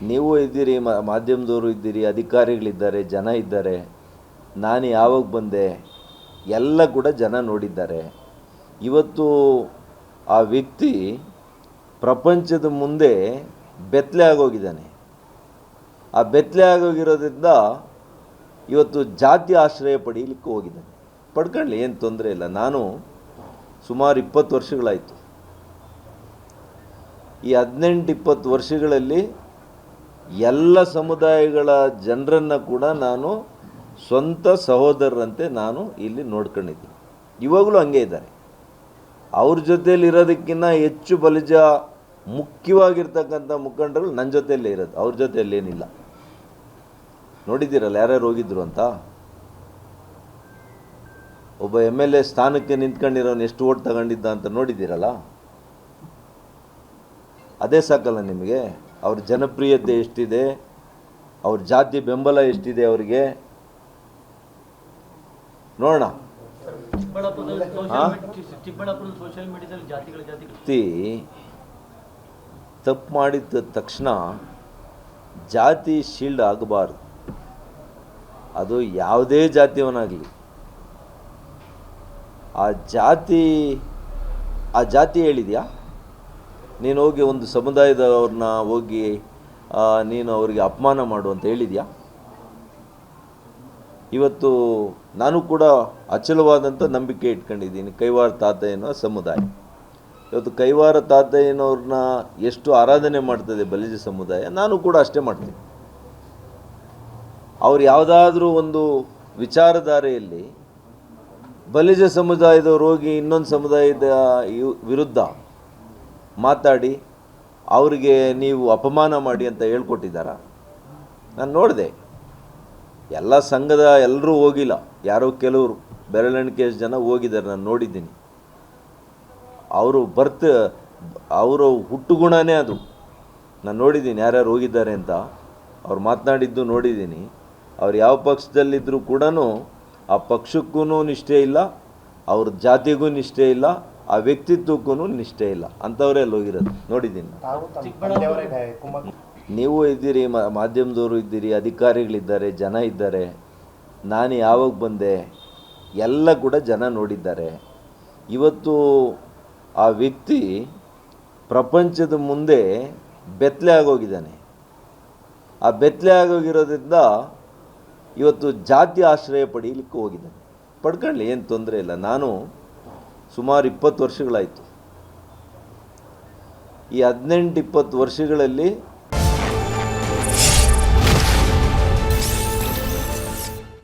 ನೀವು ಇದ್ದೀರಿ, ಮಾಧ್ಯಮದವರು ಇದ್ದೀರಿ, ಅಧಿಕಾರಿಗಳಿದ್ದಾರೆ, ಜನ ಇದ್ದಾರೆ. ನಾನು ಯಾವಾಗ ಬಂದೆ ಎಲ್ಲ ಕೂಡ ಜನ ನೋಡಿದ್ದಾರೆ. ಇವತ್ತು ಆ ವ್ಯಕ್ತಿ ಪ್ರಪಂಚದ ಮುಂದೆ ಬೆತ್ತಲೆ ಆಗೋಗಿದ್ದಾನೆ. ಆ ಬೆತ್ತಲೆ ಆಗೋಗಿರೋದ್ರಿಂದ ಇವತ್ತು ಜಾತಿ ಆಶ್ರಯ ಪಡೀಲಿಕ್ಕೆ ಹೋಗಿದ್ದಾನೆ. ಪಡ್ಕೊಳ್ಳಿ, ಏನು ತೊಂದರೆ ಇಲ್ಲ. ನಾನು ಸುಮಾರು 20 ವರ್ಷಗಳಾಯಿತು. ಈ 18-20 ವರ್ಷಗಳಲ್ಲಿ ಎಲ್ಲ ಸಮುದಾಯಗಳ ಜನರನ್ನು ಕೂಡ ನಾನು ಸ್ವಂತ ಸಹೋದರರಂತೆ ನಾನು ಇಲ್ಲಿ ನೋಡ್ಕೊಂಡಿದ್ದೀನಿ. ಇವಾಗಲೂ ಹಂಗೆ ಇದ್ದಾರೆ. ಅವ್ರ ಜೊತೆಯಲ್ಲಿ ಇರೋದಕ್ಕಿಂತ ಹೆಚ್ಚು ಬಲಿಜ ಮುಖ್ಯವಾಗಿರ್ತಕ್ಕಂಥ ಮುಖಂಡರು ನನ್ನ ಜೊತೆಯಲ್ಲೇ ಇರೋದು, ಅವ್ರ ಜೊತೆಯಲ್ಲಿ ಏನಿಲ್ಲ. ನೋಡಿದ್ದೀರಲ್ಲ ಯಾರ್ಯಾರು ಹೋಗಿದ್ರು ಅಂತ. ಒಬ್ಬ MLA ಸ್ಥಾನಕ್ಕೆ ನಿಂತ್ಕೊಂಡಿರೋನು ಎಷ್ಟು ಓಟ್ ತಗೊಂಡಿದ್ದ ಅಂತ ನೋಡಿದ್ದೀರಲ್ಲ. ಅದೇ ಸಾಕಲ್ಲ ನಿಮಗೆ. ಅವ್ರ ಜನಪ್ರಿಯತೆ ಎಷ್ಟಿದೆ, ಅವ್ರ ಜಾತಿ ಬೆಂಬಲ ಎಷ್ಟಿದೆ ಅವರಿಗೆ ನೋಡೋಣ. ತಪ್ಪು ಮಾಡಿದ ತಕ್ಷಣ ಜಾತಿ ಶೀಲ್ಡ್ ಆಗಬಾರ್ದು. ಅದು ಯಾವುದೇ ಜಾತಿಯವನಾಗಲಿ. ಆ ಜಾತಿ ಹೇಳಿದ್ಯಾ ನೀನು ಹೋಗಿ ಒಂದು ಸಮುದಾಯದವ್ರನ್ನ ಹೋಗಿ ನೀನು ಅವರಿಗೆ ಅಪಮಾನ ಮಾಡು ಅಂತ ಹೇಳಿದ್ಯಾ? ಇವತ್ತು ನಾನು ಕೂಡ ಅಚಲವಾದಂಥ ನಂಬಿಕೆ ಇಟ್ಕೊಂಡಿದ್ದೀನಿ ಕೈವಾರ ತಾತಯ್ಯನೋ ಸಮುದಾಯ. ಇವತ್ತು ಕೈವಾರ ತಾತಯ್ಯನವ್ರನ್ನ ಎಷ್ಟು ಆರಾಧನೆ ಮಾಡ್ತದೆ ಬಲಿಜ ಸಮುದಾಯ, ನಾನು ಕೂಡ ಅಷ್ಟೇ ಮಾಡ್ತೀನಿ. ಅವ್ರು ಯಾವುದಾದ್ರೂ ಒಂದು ವಿಚಾರಧಾರೆಯಲ್ಲಿ ಬಲಿಜ ಸಮುದಾಯದವ್ರು ಹೋಗಿ ಇನ್ನೊಂದು ಸಮುದಾಯದ ವಿರುದ್ಧ ಮಾತಾಡಿ ಅವರಿಗೆ ನೀವು ಅಪಮಾನ ಮಾಡಿ ಅಂತ ಹೇಳ್ಕೊಟ್ಟಿದ್ದಾರಾ? ನಾನು ನೋಡಿದೆ. ಎಲ್ಲ ಸಂಘದ ಎಲ್ಲರೂ ಹೋಗಿಲ್ಲ, ಯಾರೋ ಕೆಲವರು ಬೆರಳೆಣಿಕೆಯಷ್ಟು ಜನ ಹೋಗಿದ್ದಾರೆ, ನಾನು ನೋಡಿದ್ದೀನಿ. ಅವರು ಹುಟ್ಟುಗುಣನೇ ಅದು. ನಾನು ನೋಡಿದ್ದೀನಿ ಯಾರ್ಯಾರು ಹೋಗಿದ್ದಾರೆ ಅಂತ. ಅವ್ರು ಮಾತನಾಡಿದ್ದು ನೋಡಿದ್ದೀನಿ. ಅವ್ರು ಯಾವ ಪಕ್ಷದಲ್ಲಿದ್ದರೂ ಕೂಡ ಆ ಪಕ್ಷಕ್ಕೂ ನಿಷ್ಠೆ ಇಲ್ಲ, ಅವ್ರ ಜಾತಿಗೂ ನಿಷ್ಠೆ ಇಲ್ಲ, ಆ ವ್ಯಕ್ತಿತ್ವಕ್ಕೂ ನಿಷ್ಠೆ ಇಲ್ಲ. ಅಂಥವರೇ ಅಲ್ಲಿ ಹೋಗಿರೋದು ನೋಡಿದ್ದೀನಿ. ನೀವು ಇದ್ದೀರಿ, ಮಾಧ್ಯಮದವರು ಇದ್ದೀರಿ, ಅಧಿಕಾರಿಗಳಿದ್ದಾರೆ, ಜನ ಇದ್ದಾರೆ. ನಾನು ಯಾವಾಗ ಬಂದೆ ಎಲ್ಲ ಕೂಡ ಜನ ನೋಡಿದ್ದಾರೆ. ಇವತ್ತು ಆ ವ್ಯಕ್ತಿ ಪ್ರಪಂಚದ ಮುಂದೆ ಬೆತ್ತಲೆ ಆಗೋಗಿದ್ದಾನೆ. ಆ ಬೆತ್ತಲೆ ಆಗೋಗಿರೋದ್ರಿಂದ ಇವತ್ತು ಜಾತಿ ಆಶ್ರಯ ಪಡೀಲಿಕ್ಕೆ ಹೋಗಿದ್ದಾನೆ. ಪಡ್ಕೊಳ್ಳಿ, ಏನು ತೊಂದರೆ ಇಲ್ಲ. ನಾನು ಸುಮಾರು 20 ವರ್ಷಗಳಾಯಿತು. ಈ 18-20 ವರ್ಷಗಳಲ್ಲಿ